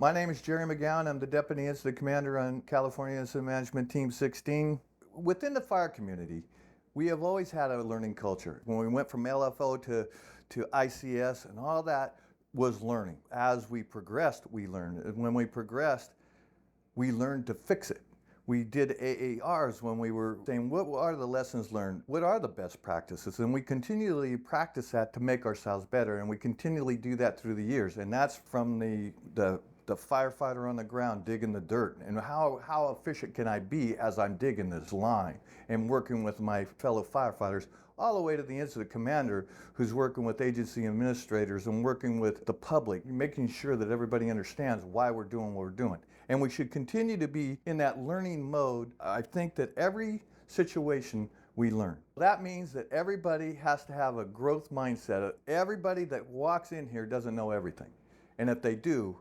My name is Jerry McGowan. I'm the Deputy Incident Commander on California Incident Management Team 16. Within the fire community, we have always had a learning culture. When we went from LFO to ICS and all that was learning. As we progressed, we learned. And when we progressed, we learned to fix it. We did AARs when we were saying, what are the lessons learned? What are the best practices? And we continually practice that to make ourselves better. And we continually do that through the years. And that's from the firefighter on the ground digging the dirt. And how efficient can I be as I'm digging this line and working with my fellow firefighters, all the way to the incident commander who's working with agency administrators and working with the public, making sure that everybody understands why we're doing what we're doing. And we should continue to be in that learning mode. I think that every situation we learn. That means that everybody has to have a growth mindset. Everybody that walks in here doesn't know everything. And if they do,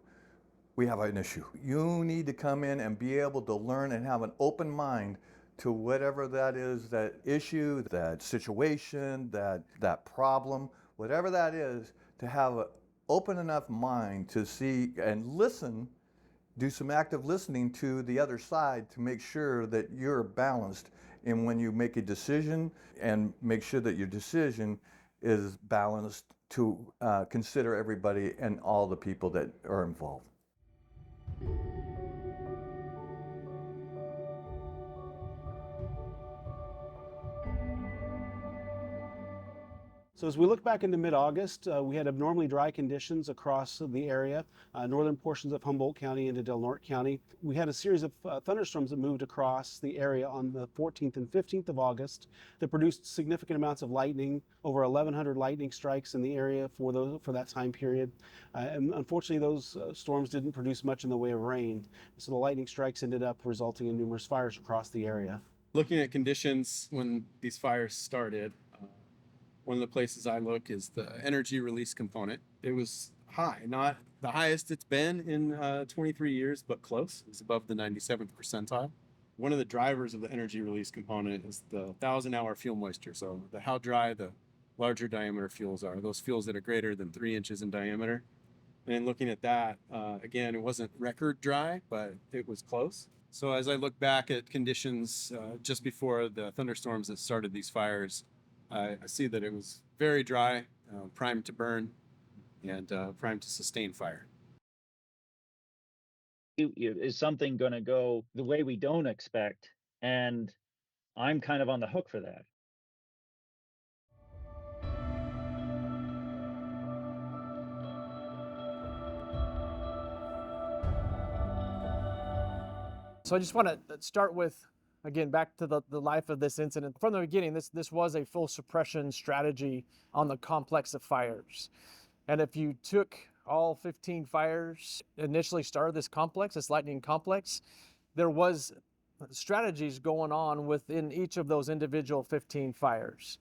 we have an issue. You need to come in and be able to learn and have an open mind to whatever that is, that issue, that situation, that problem, whatever that is, to have an open enough mind to see and listen, do some active listening to the other side to make sure that you're balanced in when you make a decision, and make sure that your decision is balanced to consider everybody and all the people that are involved. So as we look back into mid-August, we had abnormally dry conditions across the area, northern portions of Humboldt County into Del Norte County. We had a series of thunderstorms that moved across the area on the 14th and 15th of August that produced significant amounts of lightning, over 1,100 lightning strikes in the area for that time period. And unfortunately, those storms didn't produce much in the way of rain, so the lightning strikes ended up resulting in numerous fires across the area. Looking at conditions when these fires started, one of the places I look is the energy release component. It was high, not the highest it's been in 23 years, but close. It's above the 97th percentile. One of the drivers of the energy release component is the 1,000-hour fuel moisture. So how dry the larger diameter fuels are, those fuels that are greater than 3 inches in diameter. And looking at that, again, it wasn't record dry, but it was close. So as I look back at conditions just before the thunderstorms that started these fires, I see that it was very dry, primed to burn, and primed to sustain fire. Is something going to go the way we don't expect? And I'm kind of on the hook for that. So I just want to start with, again, back to the life of this incident. From the beginning, this was a full suppression strategy on the complex of fires. And if you took all 15 fires initially started this complex, this lightning complex, there was strategies going on within each of those individual 15 fires.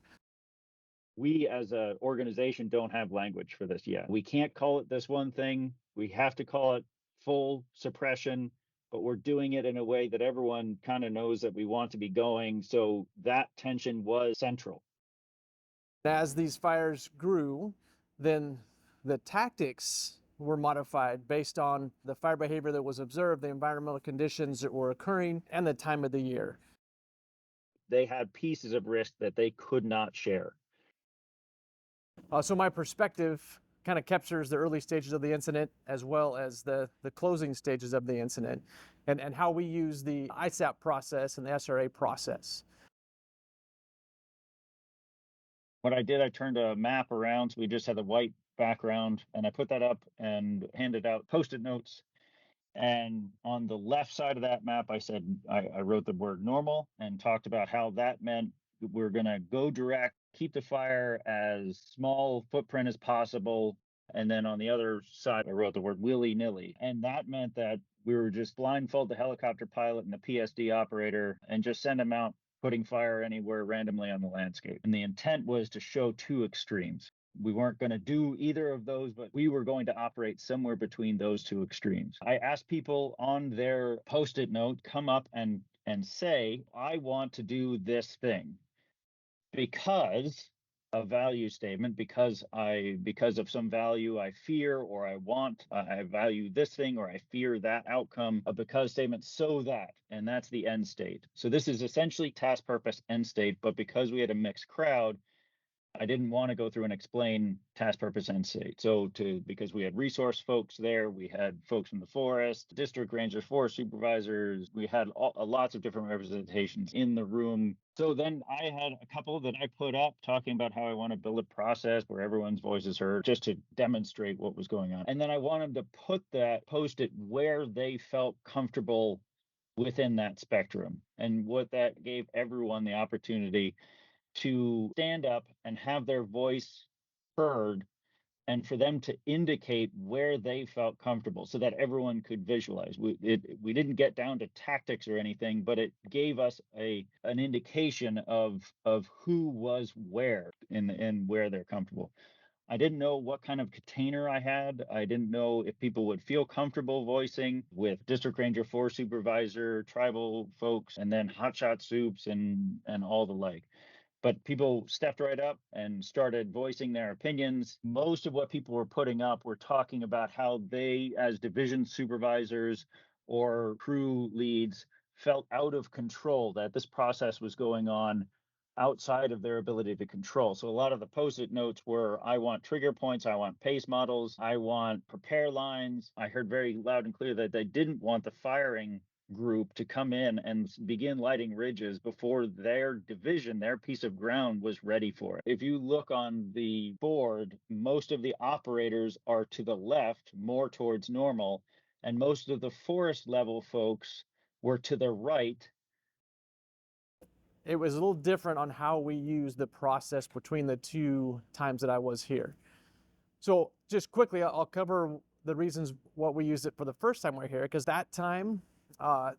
We as an organization don't have language for this yet. We can't call it this one thing. We have to call it full suppression, but we're doing it in a way that everyone kind of knows that we want to be going. So that tension was central. As these fires grew, then the tactics were modified based on the fire behavior that was observed, the environmental conditions that were occurring, and the time of the year. They had pieces of risk that they could not share. So my perspective kind of captures the early stages of the incident as well as the closing stages of the incident, and how we use the ISAP process and the SRA process. What I did, I turned a map around. So we just had the white background, and I put that up and handed out Post-it notes. And on the left side of that map, I said, I wrote the word normal and talked about how that meant we're going to go direct, keep the fire as small footprint as possible. And then on the other side, I wrote the word willy-nilly. And that meant that we were just blindfold the helicopter pilot and the PSD operator and just send them out putting fire anywhere randomly on the landscape. And the intent was to show two extremes. We weren't going to do either of those, but we were going to operate somewhere between those two extremes. I asked people on their Post-it note, come up and say, I want to do this thing because a value statement because of some value I fear or I want, I value this thing or I fear that outcome, a because statement, so that, and that's the end state. So this is essentially task purpose end state, but because we had a mixed crowd, I didn't want to go through and explain task purpose end state. Because we had resource folks there, we had folks from the forest, district rangers, forest supervisors, we had lots of different representations in the room. So then I had a couple that I put up talking about how I want to build a process where everyone's voice is heard, just to demonstrate what was going on. And then I wanted to post it where they felt comfortable within that spectrum. And what that gave everyone the opportunity to stand up and have their voice heard, and for them to indicate where they felt comfortable so that everyone could visualize. We didn't get down to tactics or anything, but it gave us an indication of who was where and where they're comfortable. I didn't know what kind of container I had. I didn't know if people would feel comfortable voicing with district ranger, forest supervisor, tribal folks, and then hotshot soups and all the like. But people stepped right up and started voicing their opinions. Most of what people were putting up were talking about how they, as division supervisors or crew leads, felt out of control, that this process was going on outside of their ability to control. So a lot of the post-it notes were, I want trigger points, I want pace models, I want prepare lines. I heard very loud and clear that they didn't want the firing group to come in and begin lighting ridges before their division, their piece of ground, was ready for it. If you look on the board, most of the operators are to the left, more towards normal, and most of the forest level folks were to the right. It was a little different on how we used the process between the two times that I was here. So just quickly, I'll cover the reasons what we used it for the first time we we're here, because that time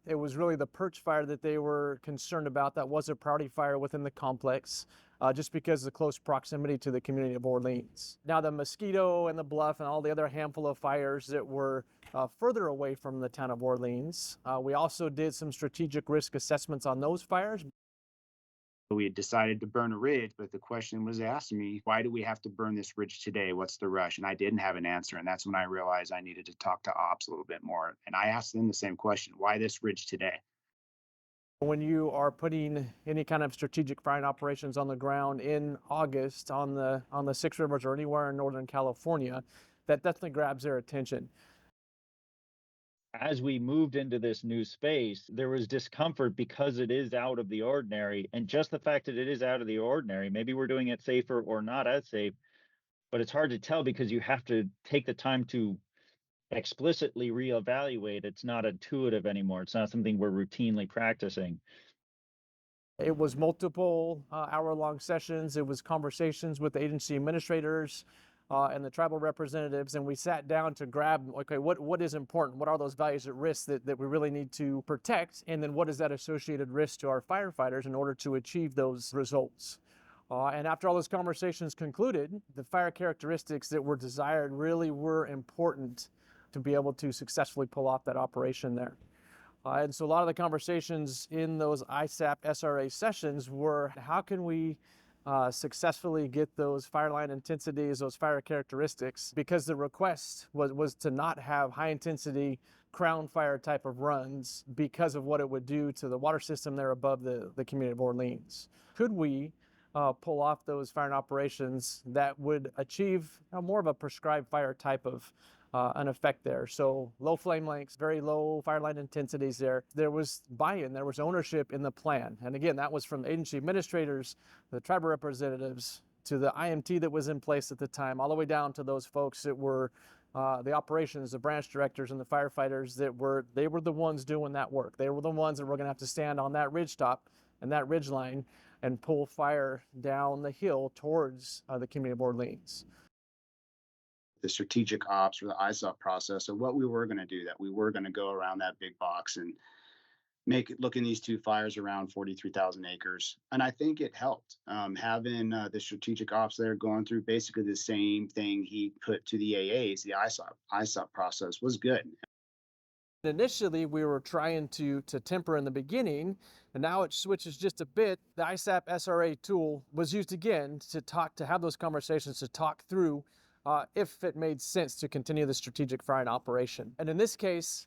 it was really the perch fire that they were concerned about. That was a priority fire within the complex, just because of the close proximity to the community of Orleans. Now the Mosquito and the Bluff and all the other handful of fires that were further away from the town of Orleans, we also did some strategic risk assessments on those fires. We had decided to burn a ridge, but the question was asked me, why do we have to burn this ridge today? What's the rush? And I didn't have an answer. And that's when I realized I needed to talk to ops a little bit more. And I asked them the same question, why this ridge today? When you are putting any kind of strategic firing operations on the ground in August on the Six Rivers or anywhere in Northern California, that definitely grabs their attention. As we moved into this new space, there was discomfort because it is out of the ordinary. And just the fact that it is out of the ordinary, maybe we're doing it safer or not as safe, but it's hard to tell because you have to take the time to explicitly reevaluate. It's not intuitive anymore. It's not something we're routinely practicing. It was multiple hour-long sessions. It was conversations with the agency administrators and the tribal representatives, and we sat down to grab, okay, what is important? What are those values at risk that we really need to protect? And then what is that associated risk to our firefighters in order to achieve those results? And after all those conversations concluded, the fire characteristics that were desired really were important to be able to successfully pull off that operation there. And so a lot of the conversations in those ISAP SRA sessions were, how can we successfully get those fire line intensities, those fire characteristics, because the request was to not have high intensity crown fire type of runs because of what it would do to the water system there above the community of Orleans. Could we pull off those firing operations that would achieve more of a prescribed fire type of an effect there? So low flame lengths, very low fire line intensities there. There was buy-in, there was ownership in the plan. And again, that was from the agency administrators, the tribal representatives, to the IMT that was in place at the time, all the way down to those folks that were the operations, the branch directors and the firefighters they were the ones doing that work. They were the ones that were gonna have to stand on that ridge top and that ridge line and pull fire down the hill towards the community of Orleans. The strategic ops or the ISOP process of what we were going to do, that we were going to go around that big box and make it look in these two fires around 43,000 acres. And I think it helped having the strategic ops there going through basically the same thing he put to the AAs, the ISOP process was good. Initially, we were trying to temper in the beginning, and now it switches just a bit. The ISAP SRA tool was used again to have those conversations, to talk through if it made sense to continue the strategic firing operation. And in this case,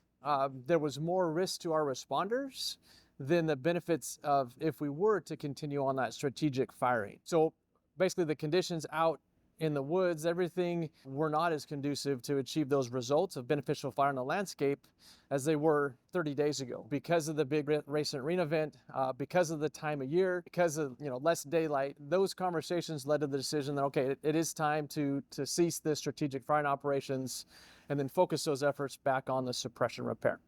there was more risk to our responders than the benefits of if we were to continue on that strategic firing. So basically the conditions out in the woods, everything were not as conducive to achieve those results of beneficial fire in the landscape as they were 30 days ago. Because of the big recent rain event, because of the time of year, because of less daylight, those conversations led to the decision that, okay, it is time to cease the strategic firing operations and then focus those efforts back on the suppression repair.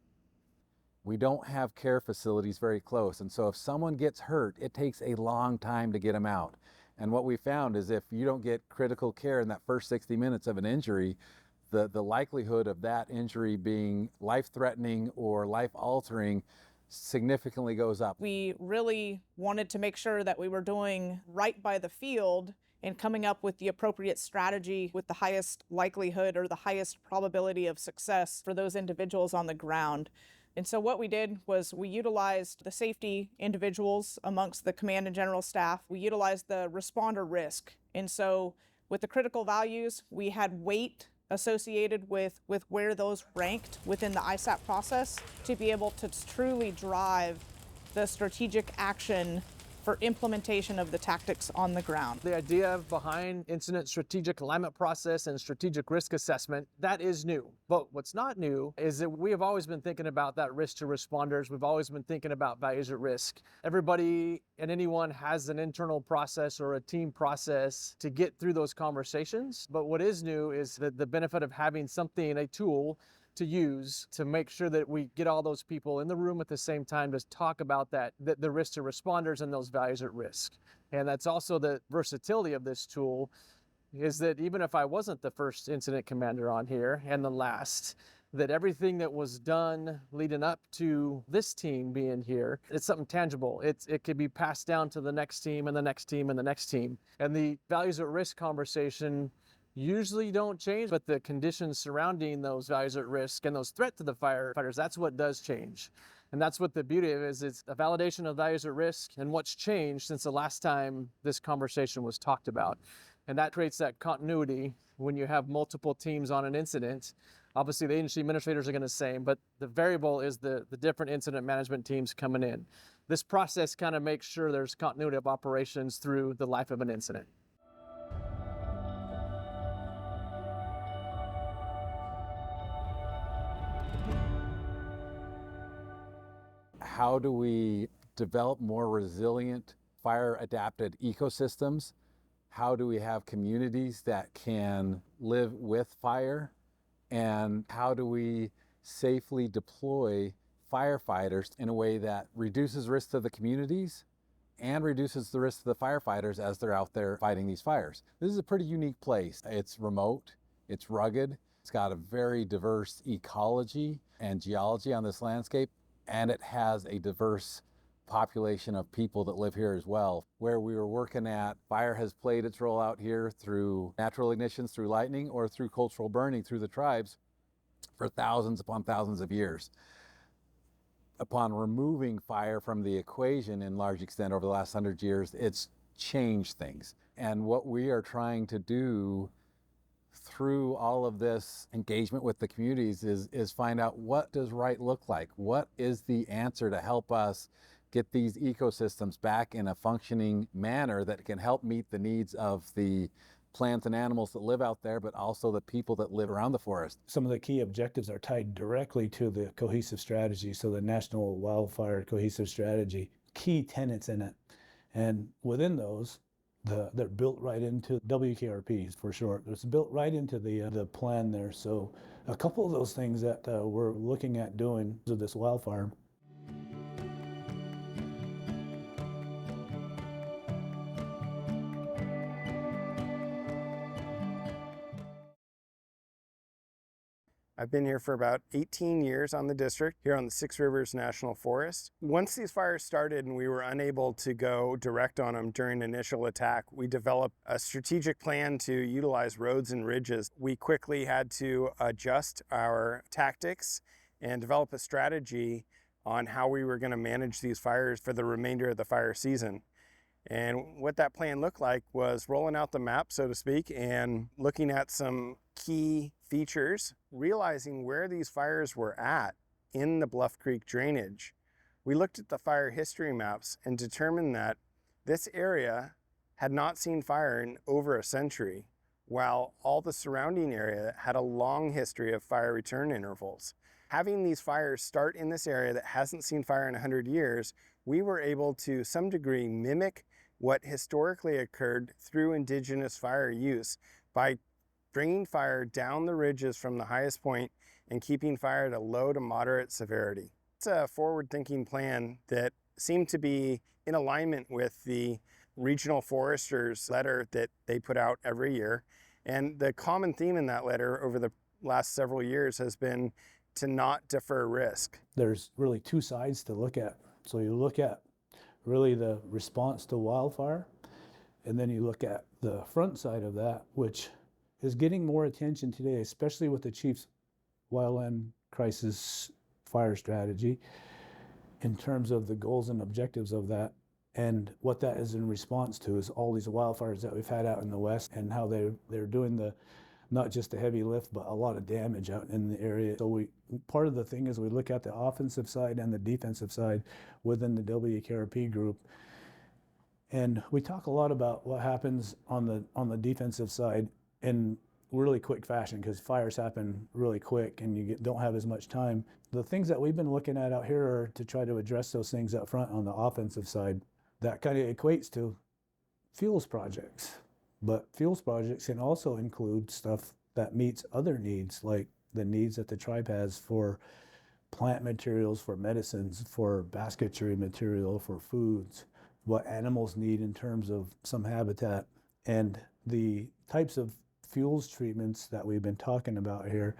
We don't have care facilities very close, and so if someone gets hurt, it takes a long time to get them out. And what we found is if you don't get critical care in that first 60 minutes of an injury, the likelihood of that injury being life-threatening or life-altering significantly goes up. We really wanted to make sure that we were doing right by the field and coming up with the appropriate strategy with the highest likelihood or the highest probability of success for those individuals on the ground. And so what we did was we utilized the safety individuals amongst the command and general staff. We utilized the responder risk. And so with the critical values, we had weight associated with where those ranked within the ISAP process to be able to truly drive the strategic action for implementation of the tactics on the ground. The idea behind incident strategic alignment process and strategic risk assessment, that is new. But what's not new is that we have always been thinking about that risk to responders. We've always been thinking about values at risk. Everybody and anyone has an internal process or a team process to get through those conversations. But what is new is the benefit of having something, a tool, to use to make sure that we get all those people in the room at the same time to talk about the risk to responders and those values at risk. And that's also the versatility of this tool, is that even if I wasn't the first incident commander on here and the last, that everything that was done leading up to this team being here, it's something tangible. It could be passed down to the next team and the next team and the next team. And the values at risk conversation usually don't change, but the conditions surrounding those values at risk and those threat to the firefighters, that's what does change. And that's what the beauty of it is. It's a validation of values at risk and what's changed since the last time this conversation was talked about. And that creates that continuity when you have multiple teams on an incident. Obviously, the agency administrators are going to say, but the variable is the different incident management teams coming in. This process kind of makes sure there's continuity of operations through the life of an incident. How do we develop more resilient fire-adapted ecosystems? How do we have communities that can live with fire? And how do we safely deploy firefighters in a way that reduces risk to the communities and reduces the risk to the firefighters as they're out there fighting these fires? This is a pretty unique place. It's remote, it's rugged, it's got a very diverse ecology and geology on this landscape, and it has a diverse population of people that live here as well. Where we were working at, fire has played its role out here through natural ignitions, through lightning, or through cultural burning through the tribes for thousands upon thousands of years. Upon removing fire from the equation in large extent over the last 100 years, it's changed things. And what we are trying to do through all of this engagement with the communities is find out, what does right look like? What is the answer to help us get these ecosystems back in a functioning manner that can help meet the needs of the plants and animals that live out there, but also the people that live around the forest? Some of the key objectives are tied directly to the cohesive strategy. So the National Wildfire Cohesive Strategy, key tenets in it. And within those, they're built right into WKRPs for short. It's built right into the plan there. So a couple of those things that we're looking at doing with this wildfire. I've been here for about 18 years on the district, here on the Six Rivers National Forest. Once these fires started and we were unable to go direct on them during initial attack, we developed a strategic plan to utilize roads and ridges. We quickly had to adjust our tactics and develop a strategy on how we were going to manage these fires for the remainder of the fire season. And what that plan looked like was rolling out the map, so to speak, and looking at some key features, realizing where these fires were at in the Bluff Creek drainage. We looked at the fire history maps and determined that this area had not seen fire in over a century, while all the surrounding area had a long history of fire return intervals. Having these fires start in this area that hasn't seen fire in 100 years, we were able to some degree mimic what historically occurred through indigenous fire use by bringing fire down the ridges from the highest point and keeping fire at a low to moderate severity. It's a forward-thinking plan that seemed to be in alignment with the regional foresters letter that they put out every year. And the common theme in that letter over the last several years has been to not defer risk. There's really two sides to look at. So you look at really the response to wildfire, and then you look at the front side of that, which is getting more attention today, especially with the Chief's Wildland Crisis Fire Strategy, in terms of the goals and objectives of that. And what that is in response to is all these wildfires that we've had out in the West, and how they're doing the not just the heavy lift, but a lot of damage out in the area. So part of the thing is we look at the offensive side and the defensive side within the WKRP group. And we talk a lot about what happens on the defensive side in really quick fashion, because fires happen really quick and you don't have as much time. The things that we've been looking at out here are to try to address those things up front on the offensive side. That kind of equates to fuels projects. But fuels projects can also include stuff that meets other needs, like the needs that the tribe has for plant materials, for medicines, for basketry material, for foods, what animals need in terms of some habitat. And the types of fuels treatments that we've been talking about here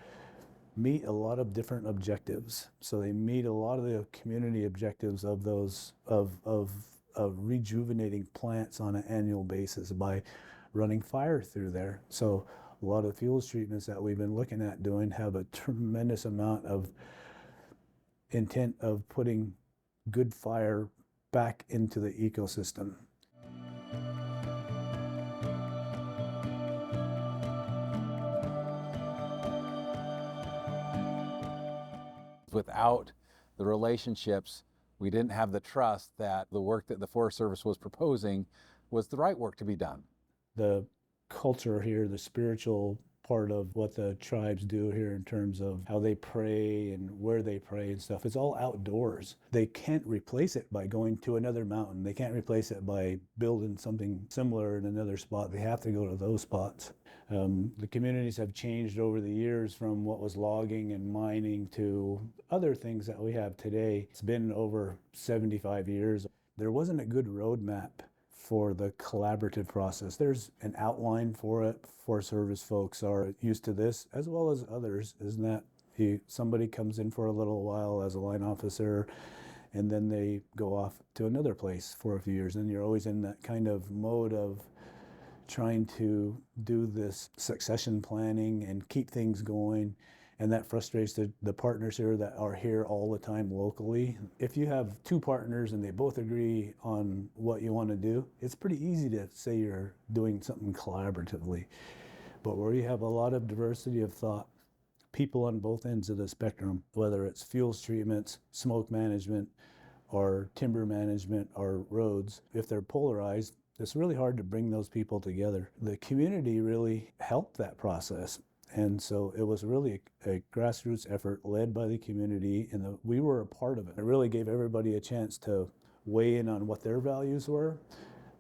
meet a lot of different objectives. So they meet a lot of the community objectives of those of rejuvenating plants on an annual basis by running fire through there. So a lot of fuels treatments that we've been looking at doing have a tremendous amount of intent of putting good fire back into the ecosystem. Without the relationships, we didn't have the trust that the work that the Forest Service was proposing was the right work to be done. The culture here, the spiritual part of what the tribes do here in terms of how they pray and where they pray and stuff, it's all outdoors. They can't replace it by going to another mountain. They can't replace it by building something similar in another spot. They have to go to those spots. The communities have changed over the years from what was logging and mining to other things that we have today. It's been over 75 years. There wasn't a good roadmap for the collaborative process. There's an outline for it. Forest Service folks are used to this, as well as others, isn't that somebody comes in for a little while as a line officer, and then they go off to another place for a few years, and you're always in that kind of mode of trying to do this succession planning and keep things going. And that frustrates the partners here that are here all the time locally. If you have two partners and they both agree on what you want to do, it's pretty easy to say you're doing something collaboratively. But where you have a lot of diversity of thought, people on both ends of the spectrum, whether it's fuels treatments, smoke management, or timber management, or roads, if they're polarized, it's really hard to bring those people together. The community really helped that process. And so it was really a grassroots effort led by the community, and we were a part of it. It really gave everybody a chance to weigh in on what their values were,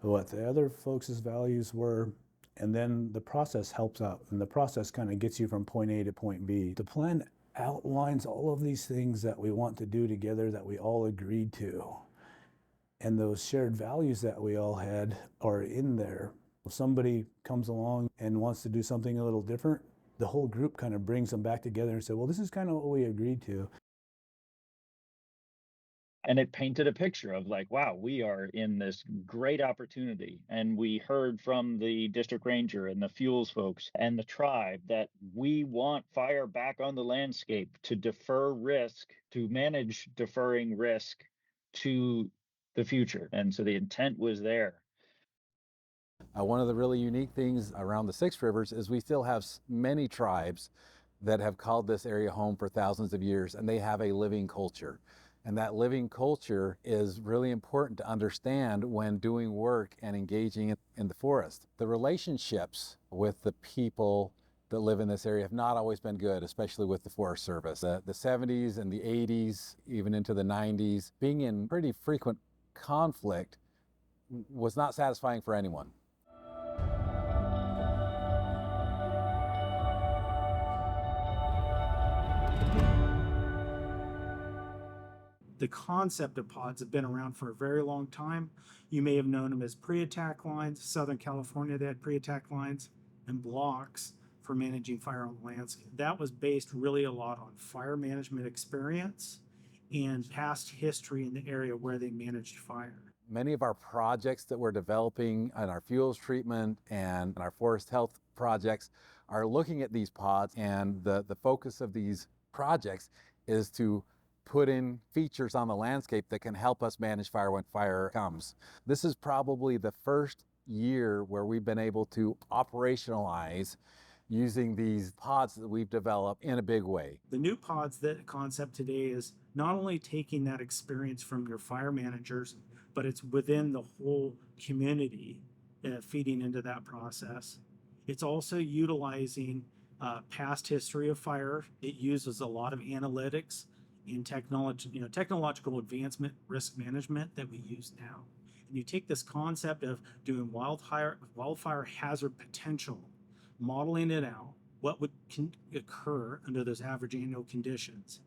what the other folks' values were, and then the process helps out. And the process kind of gets you from point A to point B. The plan outlines all of these things that we want to do together that we all agreed to. And those shared values that we all had are in there. If somebody comes along and wants to do something a little different, the whole group kind of brings them back together and say, well, this is kind of what we agreed to. And it painted a picture of like, wow, we are in this great opportunity. And we heard from the district ranger and the fuels folks and the tribe that we want fire back on the landscape to defer risk, to manage deferring risk to the future. And so the intent was there. One of the really unique things around the Six Rivers is we still have many tribes that have called this area home for thousands of years, and they have a living culture. And that living culture is really important to understand when doing work and engaging in the forest. The relationships with the people that live in this area have not always been good, especially with the Forest Service. The 70s and the 80s, even into the 90s, being in pretty frequent conflict was not satisfying for anyone. The concept of pods have been around for a very long time. You may have known them as pre-attack lines. Southern California, they had pre-attack lines and blocks for managing fire on the landscape. That was based really a lot on fire management experience and past history in the area where they managed fire. Many of our projects that we're developing in our fuels treatment and our forest health projects are looking at these pods, and the focus of these projects is to put in features on the landscape that can help us manage fire when fire comes. This is probably the first year where we've been able to operationalize using these pods that we've developed in a big way. The new pods, that concept today is not only taking that experience from your fire managers, but it's within the whole community feeding into that process. It's also utilizing past history of fire. It uses a lot of analytics and technology, technological advancement, risk management that we use now. And you take this concept of doing wildfire hazard potential, modeling it out, what would occur under those average annual conditions,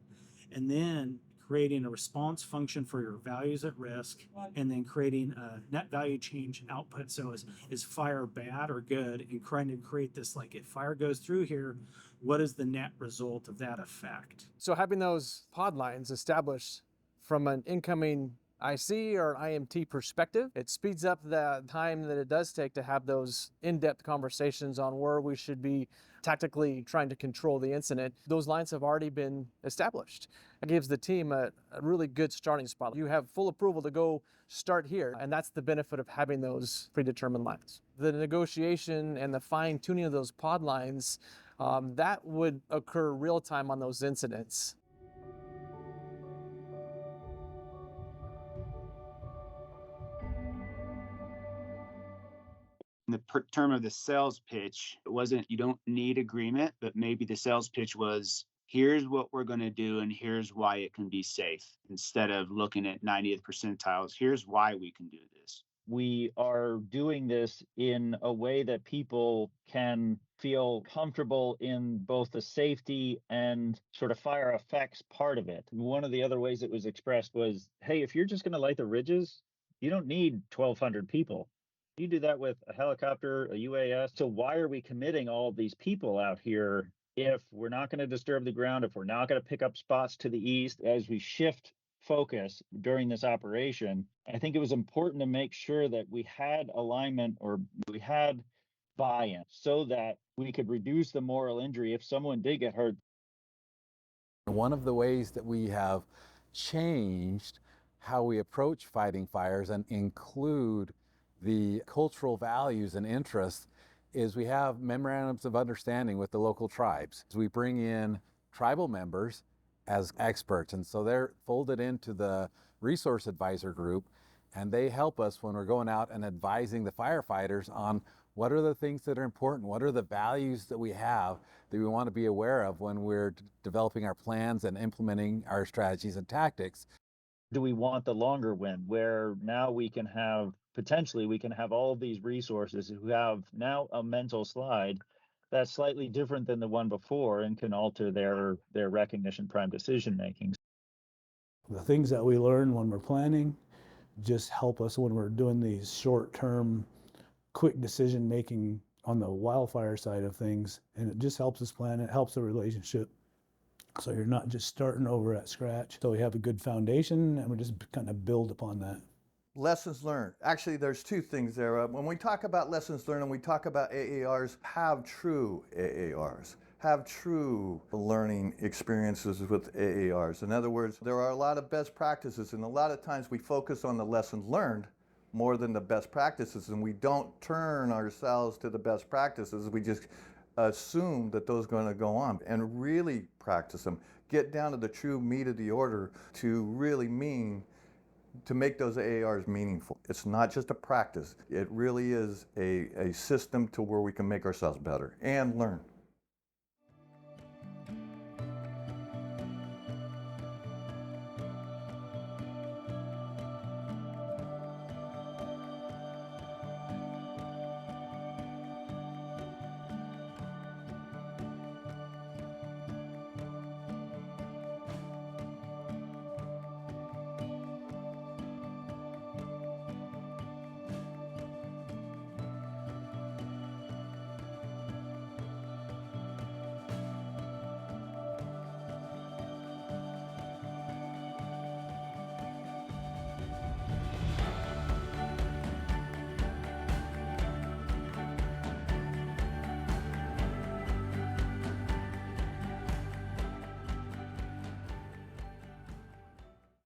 and then creating a response function for your values at risk, and then creating a net value change output. So is fire bad or good? And trying to create this, like, if fire goes through here, what is the net result of that effect? So having those pod lines established from an incoming IC or IMT perspective, it speeds up the time that it does take to have those in-depth conversations on where we should be tactically trying to control the incident. Those lines have already been established. It gives the team a really good starting spot. You have full approval to go start here, and that's the benefit of having those predetermined lines. The negotiation and the fine-tuning of those pod lines, that would occur real time on those incidents. In the term of the sales pitch, it wasn't, you don't need agreement, but maybe the sales pitch was, here's what we're going to do and here's why it can be safe. Instead of looking at 90th percentiles, here's why we can do this. We are doing this in a way that people can feel comfortable in both the safety and sort of fire effects part of it. One of the other ways it was expressed was, hey, if you're just going to light the ridges, you don't need 1,200 people. You do that with a helicopter, a UAS. So why are we committing all of these people out here if we're not going to disturb the ground, if we're not going to pick up spots to the east? As we shift focus during this operation, I think it was important to make sure that we had alignment, or we had buy-in, so that we could reduce the moral injury if someone did get hurt. One of the ways that we have changed how we approach fighting fires and include the cultural values and interests is we have memorandums of understanding with the local tribes. We bring in tribal members as experts, and so they're folded into the resource advisor group, and they help us when we're going out and advising the firefighters on what are the things that are important, what are the values that we have that we want to be aware of when we're developing our plans and implementing our strategies and tactics. Do we want the longer win, where now we can have all of these resources who have now a mental slide that's slightly different than the one before and can alter their recognition prime decision making? The things that we learn when we're planning just help us when we're doing these short-term, quick decision making on the wildfire side of things, and it just helps us plan. It helps the relationship So you're not just starting over at scratch. So we have a good foundation and we just kind of build upon that. Lessons learned. Actually, there's two things there. When we talk about lessons learned and we talk about AARs, have true AARs. Have true learning experiences with AARs. In other words, there are a lot of best practices, and a lot of times we focus on the lessons learned more than the best practices, and we don't turn ourselves to the best practices. We just assume that those are going to go on and really practice them. Get down to the true meat of the order to really to make those AARs meaningful. It's not just a practice. It really is a system to where we can make ourselves better and learn.